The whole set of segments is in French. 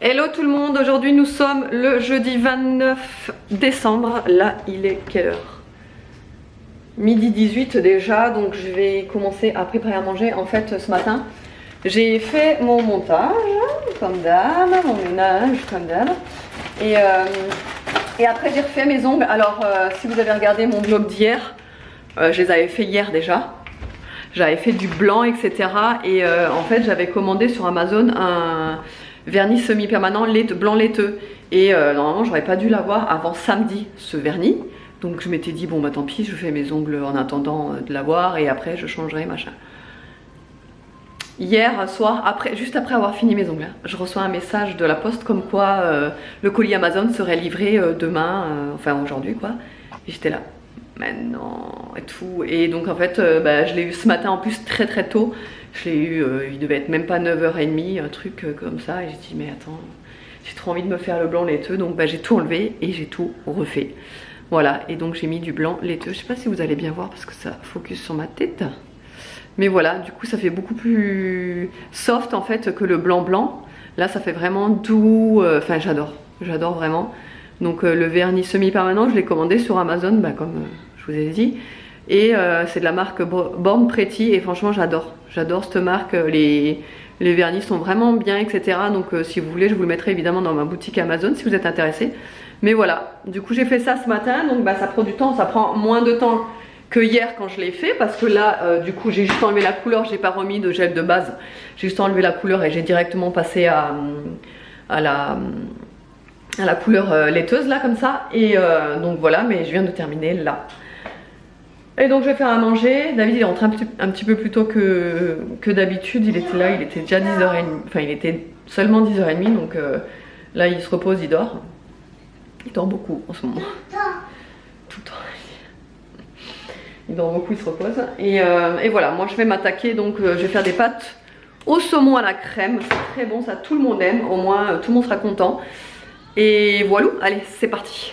Hello tout le monde, aujourd'hui nous sommes le jeudi 29 décembre. Là il est quelle heure? Midi 18 déjà, donc je vais commencer à préparer à manger. En fait ce matin j'ai fait mon montage comme d'hab, mon ménage comme d'hab. Et après j'ai refait mes ongles. Alors si vous avez regardé mon vlog d'hier, je les avais fait hier déjà. J'avais fait du blanc etc. Et en fait j'avais commandé sur Amazon un vernis semi-permanent blanc laiteux. Et normalement j'aurais pas dû l'avoir avant samedi ce vernis. Donc je m'étais dit bon bah tant pis, je fais mes ongles en attendant de l'avoir et après je changerai machin. Hier soir, juste après avoir fini mes ongles, je reçois un message de la poste comme quoi le colis Amazon serait livré demain, enfin aujourd'hui quoi. Et j'étais là, mais non et tout. Et donc en fait je l'ai eu ce matin en plus très tôt. Je l'ai eu, il devait être même pas 9h30, un truc comme ça. Et j'ai dit mais attends, j'ai trop envie de me faire le blanc laiteux. Donc j'ai tout enlevé et j'ai tout refait. Voilà, et donc j'ai mis du blanc laiteux. Je sais pas si vous allez bien voir parce que ça focus sur ma tête. Mais voilà, du coup ça fait beaucoup plus soft en fait que le blanc blanc. Là ça fait vraiment doux, enfin j'adore vraiment. Donc le vernis semi-permanent je l'ai commandé sur Amazon, comme je vous ai dit. Et c'est de la marque Born Pretty et franchement j'adore cette marque. Les vernis sont vraiment bien etc. Donc si vous voulez je vous le mettrai évidemment dans ma boutique Amazon si vous êtes intéressé. Mais voilà, du coup j'ai fait ça ce matin, donc ça prend du temps, ça prend moins de temps que hier quand je l'ai fait. Parce que là du coup j'ai juste enlevé la couleur, j'ai pas remis de gel de base. J'ai juste enlevé la couleur et j'ai directement passé à la couleur laiteuse là comme ça. Et donc voilà, mais je viens de terminer là. Et donc je vais faire à manger. David il est rentré un petit peu plus tôt que d'habitude. Il était là, il était déjà 10h30, enfin il était seulement 10h30. Donc là il se repose, il dort. Il dort beaucoup en ce moment. Tout le temps. Il dort beaucoup, il se repose. Et voilà, moi je vais m'attaquer, donc je vais faire des pâtes au saumon à la crème. C'est très bon, ça tout le monde aime. Au moins tout le monde sera content. Et voilà, allez c'est parti.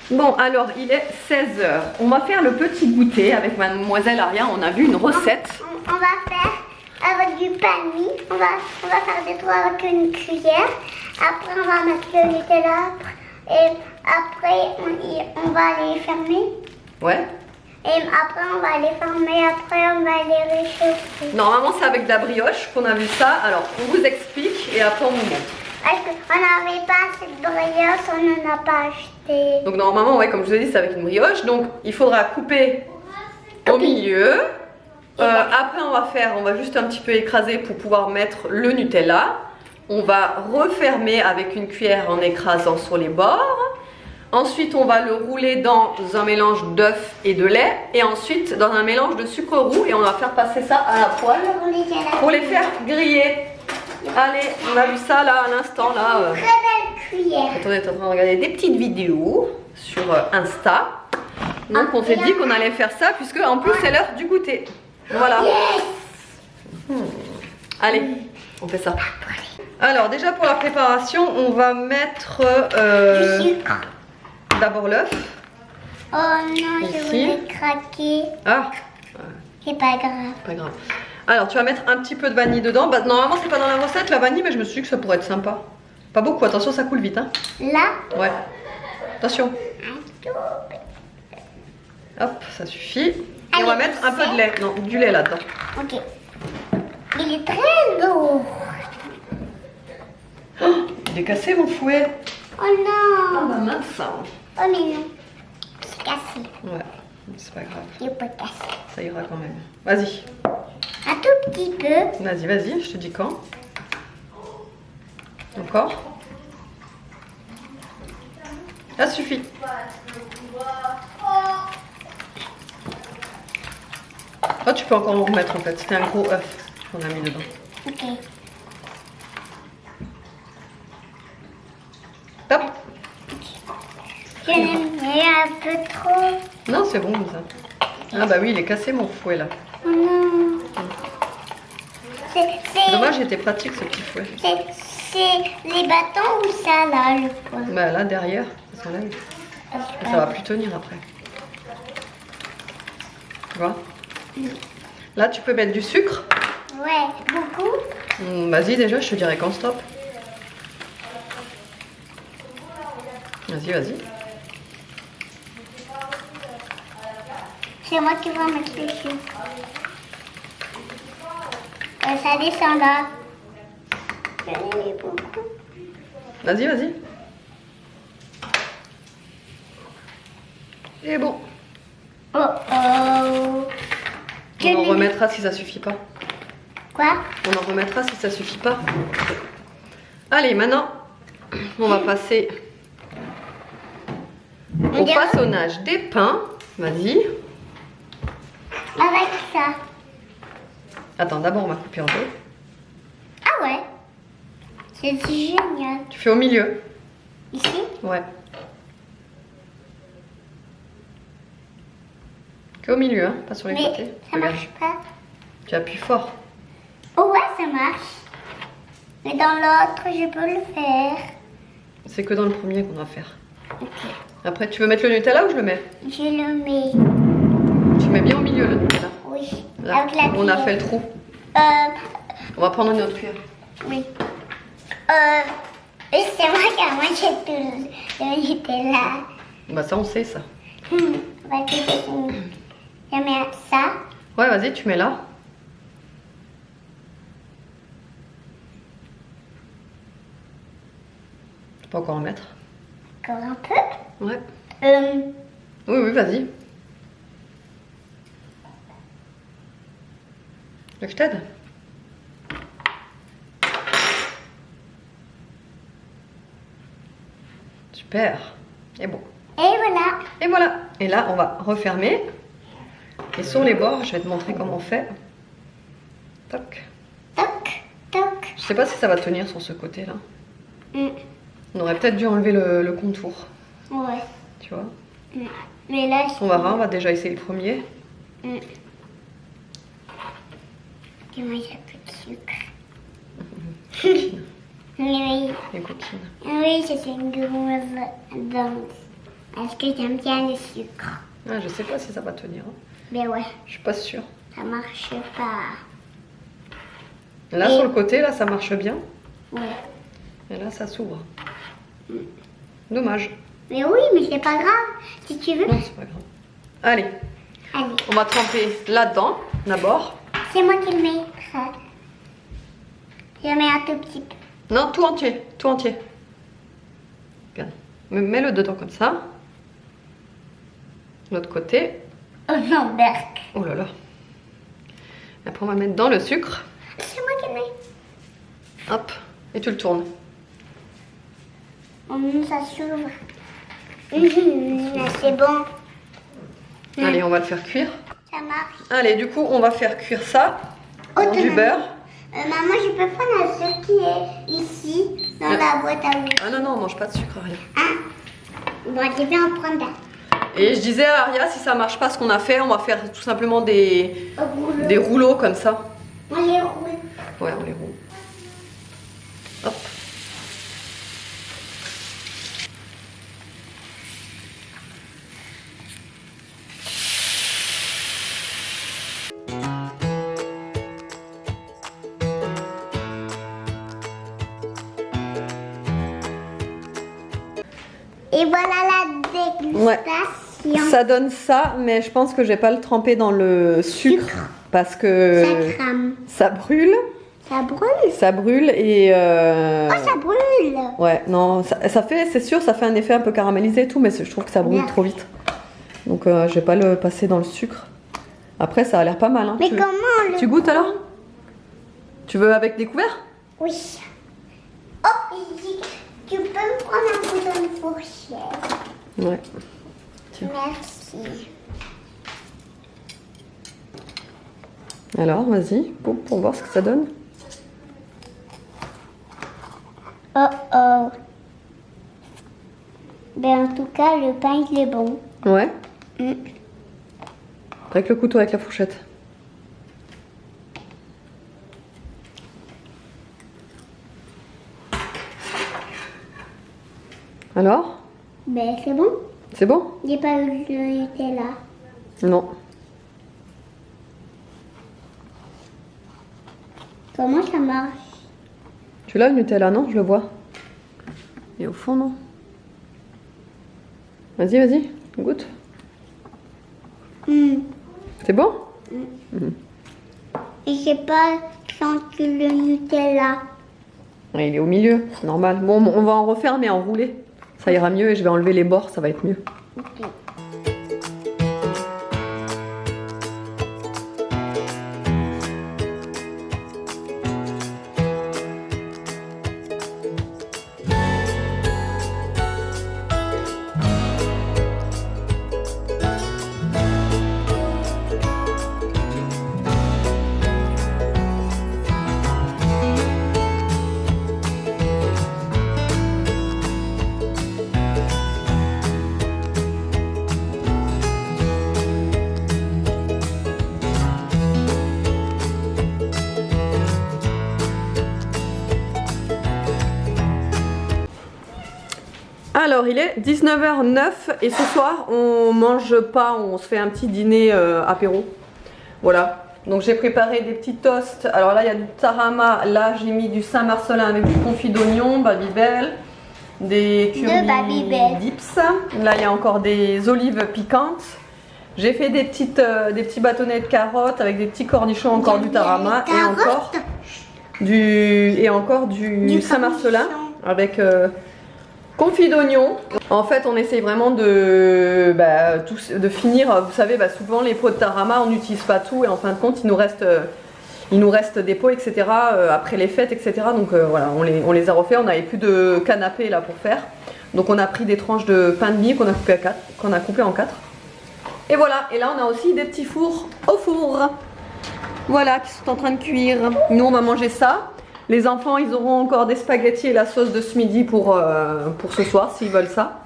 Bon alors il est 16h, on va faire le petit goûter avec mademoiselle Aria, on a vu une recette. On va faire avec du pain de mie, on va faire des trous avec une cuillère, après on va mettre le Nutella et après on va les fermer. Ouais. Et après on va les fermer, après on va les réchauffer. Normalement c'est avec de la brioche qu'on a vu ça, alors on vous explique et après on vous montre. Parce qu'on n'avait pas cette brioche, on n'en a pas acheté. Donc normalement, ouais, comme je vous ai dit, c'est avec une brioche. Donc il faudra couper au milieu. Après on va juste un petit peu écraser pour pouvoir mettre le Nutella. On va refermer avec une cuillère en écrasant sur les bords. Ensuite on va le rouler dans un mélange d'œuf et de lait. Et ensuite dans un mélange de sucre roux. Et on va faire passer ça à la poêle pour les faire griller. Allez, on a vu ça là à l'instant là. Très belle cuillère. Attendez, on est en train de regarder des petites vidéos sur Insta. Donc on s'est dit qu'on allait faire ça puisque en plus c'est l'heure du goûter. Voilà. Allez, on fait ça. Alors déjà pour la préparation, on va mettre du sucre. D'abord l'œuf. Oh non, je voulais craquer. Ah. C'est pas grave. Pas grave. Alors tu vas mettre un petit peu de vanille dedans. Normalement c'est pas dans la recette la vanille, mais je me suis dit que ça pourrait être sympa. Pas beaucoup, attention ça coule vite hein. Là. Ouais. Attention. Hop, ça suffit. Et on va mettre un peu de lait. Non, du lait là-dedans. Ok. Il est très lourd. Oh, il est cassé mon fouet. Oh non. Ah bah mince. Oh mais non. C'est cassé. Ouais, c'est pas grave. Il est pas cassé. Ça ira quand même. Vas-y. Un tout petit peu. Vas-y, je te dis quand. Encore. Ça suffit. Oh, tu peux encore en remettre en fait. C'était un gros œuf qu'on a mis dedans. Ok. Top. Je l'aime bien un peu trop. Non, c'est bon comme ça. Ah bah oui, il est cassé mon fouet là. Oh non. C'est Dommage, il était pratique ce petit fouet. les bâtons ou ça là, le poids? Bah là, derrière, ça s'enlève. Ça va plus tenir après. Tu vois? Là, tu peux mettre du sucre. Ouais, beaucoup. Vas-y, déjà, je te dirai quand stop. Vas-y, vas-y. C'est moi qui vais mettre le sucre. Ça descend là. J'en ai mis beaucoup. Vas-y, vas-y. Et bon. Oh oh. On en remettra si ça suffit pas. Quoi? On en remettra si ça suffit pas. Allez, maintenant, on va passer au façonnage des pains. Vas-y. Avec ça. Attends, d'abord on va couper en deux. Ah ouais. C'est génial. Tu fais au milieu. Ici? Ouais. Que au milieu, hein, pas sur les Mais côtés. ça Regarde. marche pas. Tu appuies fort. Oh ouais, ça marche. Mais dans l'autre, je peux le faire. C'est que dans le premier qu'on va faire. Ok. Après, tu veux mettre le Nutella ou je le mets? Je le mets. Tu mets bien au milieu le Nutella. Oui. Là, Avec la on a cuillère. fait le trou. On va prendre une autre cuillère. Oui. Et c'est moi qui a mangé tout le Nutella. Bah ça on sait ça. On va tout je mets ça. Ouais, vas-y, tu mets là. Tu peux encore en mettre. Encore un peu. Ouais. Euh, Oui, oui, vas-y. Tu veux que je t'aide? Super. Et bon. et voilà. Et voilà. Et là, on va refermer. Et sur les bords, je vais te montrer comment on fait. Toc. Toc, toc. Je sais pas si ça va tenir sur ce côté-là. Mm. On aurait peut-être dû enlever le contour. Ouais. Tu vois? Mm. Mais là, On va voir, on va déjà essayer le premier. Mm. Je mange un peu de sucre. Coquine. Oui, Les coquines. oui, je suis une grosse danse. Parce que j'aime bien le sucre. Ah, je sais pas si ça va tenir. Hein. Mais ouais, Je suis pas sûre. ça marche pas. Là, Et- sur le côté, là, ça marche bien. Ouais. Et là, ça s'ouvre. Dommage. Mais oui, mais c'est pas grave. Si tu veux. Non, c'est pas grave. Allez, Allez, on va tremper là-dedans, d'abord. c'est moi qui le mets. Ça. Je mets un tout petit peu. Non, tout entier, tout entier. Regarde. Mets-le dedans comme ça. L'autre côté. Oh non, Berk. Oh là là. Après, on va mettre dans le sucre. C'est moi qui le mets. Hop. Et tu le tournes. Ça s'ouvre. C'est bon. Allez, on va le faire cuire. Ça marche. Allez, du coup, on va faire cuire ça dans du beurre. Maman, je peux prendre un sucre qui est ici, dans la boîte à outils. Ah non, non, on mange pas de sucre, rien. Bon, je vais en prendre un. Et je disais à Aria, si ça marche pas ce qu'on a fait, on va faire tout simplement des rouleaux comme ça. On les roule. Ouais, on les roule. Hop. Et voilà la dégustation. Ça donne ça, mais je pense que je vais pas le tremper dans le sucre parce que Ça crame. ça brûle. Ça brûle. Ça brûle et Oh, ça brûle. ouais, non, ça fait, c'est sûr, ça fait un effet un peu caramélisé et tout, mais je trouve que ça brûle Merde. trop vite. Donc je vais pas le passer dans le sucre. Après, ça a l'air pas mal. Hein. Mais comment on le... Tu goûtes alors? Tu veux avec des couverts? Oui. Oh, tu peux me prendre un coup dans une fourchette. Ouais. Tiens. Merci. Alors, vas-y, pour voir ce que ça donne. Oh oh. Ben en tout cas, le pain il est bon. Ouais. Mm. Avec le couteau, avec la fourchette. Alors? Ben c'est bon. C'est bon? J'ai pas eu le Nutella. Non. Comment ça marche? Tu l'as le Nutella, non? Je le vois. Et au fond, non? Vas-y, vas-y, goûte. Mm. C'est bon? Et j'ai pas senti le Nutella. Ouais, il est au milieu, c'est normal. Bon, on va en refaire, mais enrouler. Ça ira mieux et je vais enlever les bords, ça va être mieux. Ok. Alors, il est 19h09 et ce soir, on mange pas, on se fait un petit dîner apéro. Voilà. Donc, j'ai préparé des petits toasts. Alors là, il y a du tarama. Là, j'ai mis du Saint-Marcelin avec du confit d'oignon, Babybel, des curly Babybel. dips. Là, il y a encore des olives piquantes. J'ai fait des petits bâtonnets de carottes avec des petits cornichons, encore du tarama et encore du Saint-Marcelin avec confit d'oignon. En fait, on essaye vraiment de finir. Vous savez, souvent les pots de tarama, on n'utilise pas tout et en fin de compte, il nous reste des pots, etc. Après les fêtes, etc. Donc voilà, on les a refaits. On n'avait plus de canapé là pour faire. Donc on a pris des tranches de pain de mie qu'on a coupé en 4. Et voilà. Et là, on a aussi des petits fours au four. Voilà, qui sont en train de cuire. Nous, on va manger ça. Les enfants, ils auront encore des spaghettis et la sauce de ce midi pour ce soir, s'ils veulent ça.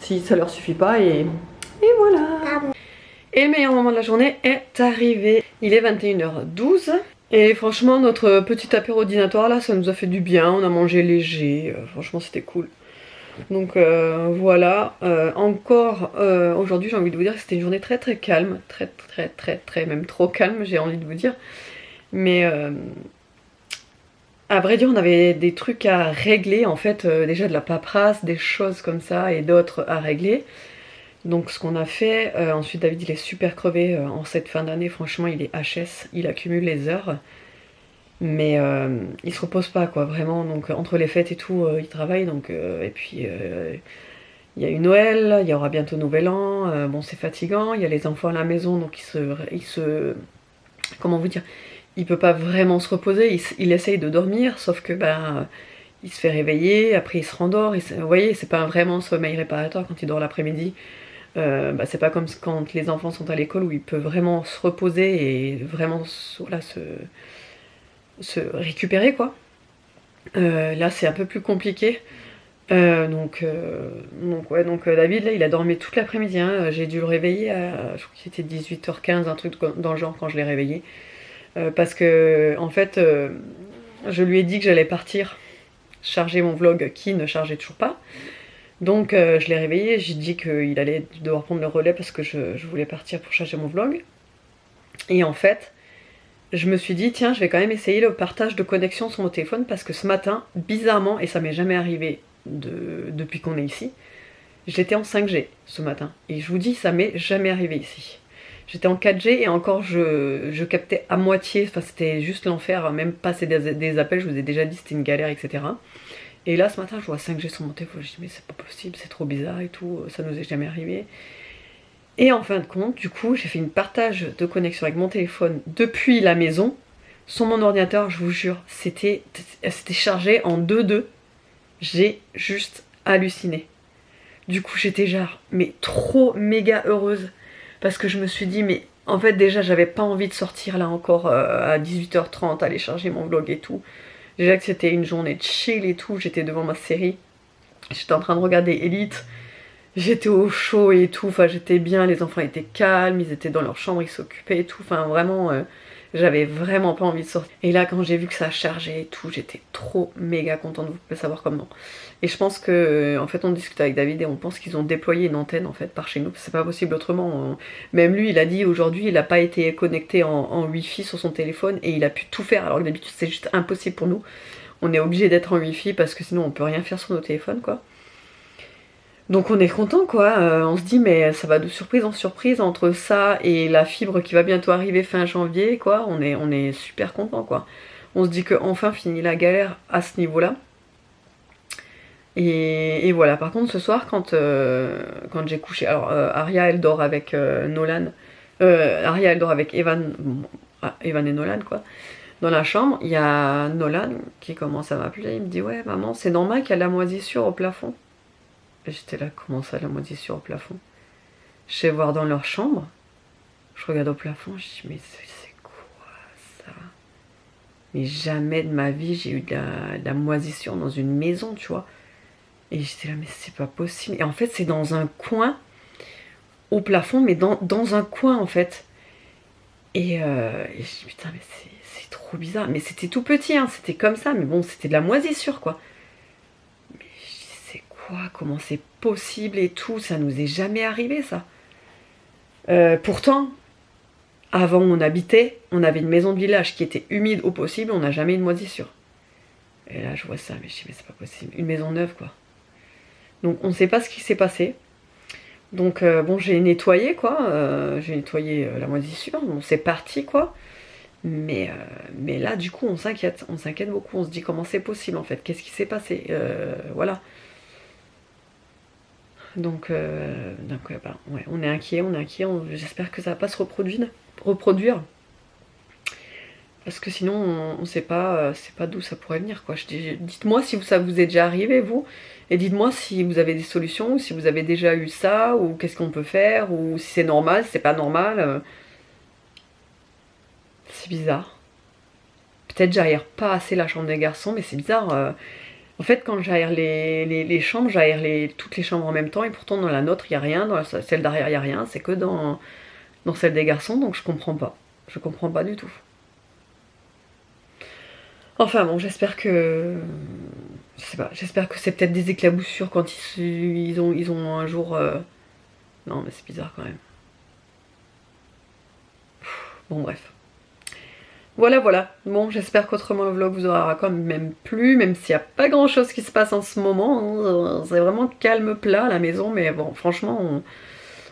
Si ça leur suffit pas, et voilà. Et le meilleur moment de la journée est arrivé. Il est 21h12. Et franchement, notre petit apéro dînatoire, là, ça nous a fait du bien. On a mangé léger. Franchement, c'était cool. Donc voilà. Encore aujourd'hui, j'ai envie de vous dire que c'était une journée très très calme. Très, même trop calme, j'ai envie de vous dire. Mais... à vrai dire, on avait des trucs à régler, en fait, déjà de la paperasse, des choses comme ça et d'autres à régler. Donc ce qu'on a fait, ensuite David il est super crevé en cette fin d'année, franchement il est HS, il accumule les heures. Mais il se repose pas quoi, vraiment, donc entre les fêtes et tout, il travaille, donc et puis il y a eu Noël, il y aura bientôt Nouvel An, bon c'est fatigant, il y a les enfants à la maison, donc comment vous dire, il peut pas vraiment se reposer, il essaye de dormir, sauf que il se fait réveiller, après il se rendort, vous voyez, c'est pas vraiment un sommeil réparateur quand il dort l'après-midi. C'est pas comme quand les enfants sont à l'école où il peut vraiment se reposer et vraiment voilà, se récupérer quoi. Là c'est un peu plus compliqué. Donc David là il a dormi toute l'après-midi, hein. J'ai dû le réveiller je crois qu'il était 18h15, un truc dans le genre quand je l'ai réveillé. Parce que en fait je lui ai dit que j'allais partir charger mon vlog qui ne chargeait toujours pas. Donc je l'ai réveillé, j'ai dit qu'il allait devoir prendre le relais parce que je voulais partir pour charger mon vlog. Et en fait, je me suis dit tiens je vais quand même essayer le partage de connexion sur mon téléphone parce que ce matin, bizarrement, et ça m'est jamais arrivé depuis qu'on est ici, j'étais en 5G ce matin. Et je vous dis ça m'est jamais arrivé ici. J'étais en 4G et encore je captais à moitié, enfin c'était juste l'enfer, même passer des appels, je vous ai déjà dit c'était une galère, etc. Et là ce matin je vois 5G sur mon téléphone, je dis mais c'est pas possible, c'est trop bizarre et tout, ça nous est jamais arrivé. Et en fin de compte, du coup j'ai fait une partage de connexion avec mon téléphone depuis la maison, sur mon ordinateur, je vous jure, c'était chargé en 2-2, j'ai juste halluciné. Du coup j'étais genre, mais trop méga heureuse. Parce que je me suis dit, mais en fait déjà j'avais pas envie de sortir là encore à 18h30, aller charger mon vlog et tout. Déjà que c'était une journée de chill et tout, j'étais devant ma série. J'étais en train de regarder Elite. J'étais au chaud et tout, enfin j'étais bien, les enfants étaient calmes, ils étaient dans leur chambre, ils s'occupaient et tout, enfin vraiment, j'avais vraiment pas envie de sortir. Et là quand j'ai vu que ça chargeait et tout, j'étais trop méga contente, vous pouvez savoir comment. Et je pense que, en fait on discute avec David et on pense qu'ils ont déployé une antenne en fait par chez nous, c'est pas possible autrement. Même lui il a dit aujourd'hui il a pas été connecté en Wi-Fi sur son téléphone et il a pu tout faire, alors que d'habitude c'est juste impossible pour nous. On est obligé d'être en Wi-Fi parce que sinon on peut rien faire sur nos téléphones quoi. Donc on est content quoi, on se dit mais ça va de surprise en surprise entre ça et la fibre qui va bientôt arriver fin janvier quoi, on est super content quoi. On se dit que enfin fini la galère à ce niveau-là. Et voilà, par contre ce soir quand j'ai couché, alors Aria elle dort avec Nolan, Aria elle dort avec Evan, bon, Evan et Nolan quoi. Dans la chambre, il y a Nolan qui commence à m'appeler, il me dit ouais maman c'est normal qu'il y a de la moisissure au plafond. Et j'étais là, comment ça, la moisissure au plafond? Je vais voir dans leur chambre, je regarde au plafond, je dis, mais c'est quoi ça? Mais jamais de ma vie j'ai eu de la moisissure dans une maison, tu vois. Et j'étais là, mais c'est pas possible. Et en fait, c'est dans un coin, au plafond, mais dans un coin, en fait. Et je dis, putain, mais c'est trop bizarre. Mais c'était tout petit, hein, c'était comme ça, mais bon, c'était de la moisissure, quoi. C'est quoi? Comment c'est possible et tout? Ça nous est jamais arrivé ça. Pourtant, avant où on habitait, on avait une maison de village qui était humide au possible, on n'a jamais eu de moisissure. Et là je vois ça, mais je dis mais c'est pas possible. Une maison neuve quoi. Donc on ne sait pas ce qui s'est passé. Donc bon j'ai nettoyé quoi, j'ai nettoyé la moisissure, bon c'est parti quoi. Mais là du coup on s'inquiète beaucoup, on se dit comment c'est possible en fait, qu'est-ce qui s'est passé, voilà. Donc bah, ouais, on est inquiet, j'espère que ça va pas se reproduire. Parce que sinon on sait pas, c'est pas d'où ça pourrait venir quoi. Dites-moi si ça vous est déjà arrivé vous, et dites-moi si vous avez des solutions, ou si vous avez déjà eu ça, ou qu'est-ce qu'on peut faire, ou si c'est normal, si c'est pas normal. C'est bizarre. Peut-être j'aère pas assez la chambre des garçons, mais c'est bizarre. En fait, quand j'aère les chambres, j'aère toutes les chambres en même temps, et pourtant dans la nôtre, il n'y a rien, dans celle derrière, il n'y a rien, c'est que dans celle des garçons, donc je comprends pas. Je comprends pas du tout. Enfin bon, j'espère que... Je sais pas, j'espère que c'est peut-être des éclaboussures quand ils ont un jour... Non, mais c'est bizarre quand même. Bon, bref. Voilà. Bon, j'espère qu'autrement le vlog vous aura quand même plu, même s'il n'y a pas grand chose qui se passe en ce moment. Hein. C'est vraiment calme plat à la maison, mais bon, franchement,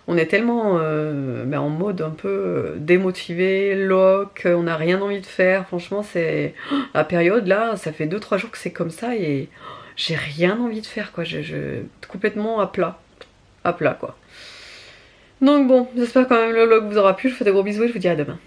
on est tellement en mode un peu démotivé, loc, on n'a rien envie de faire. Franchement, c'est la période là, ça fait 2-3 jours que c'est comme ça et j'ai rien envie de faire quoi. Je complètement à plat quoi. Donc bon, j'espère quand même le vlog vous aura plu. Je vous fais des gros bisous et je vous dis à demain.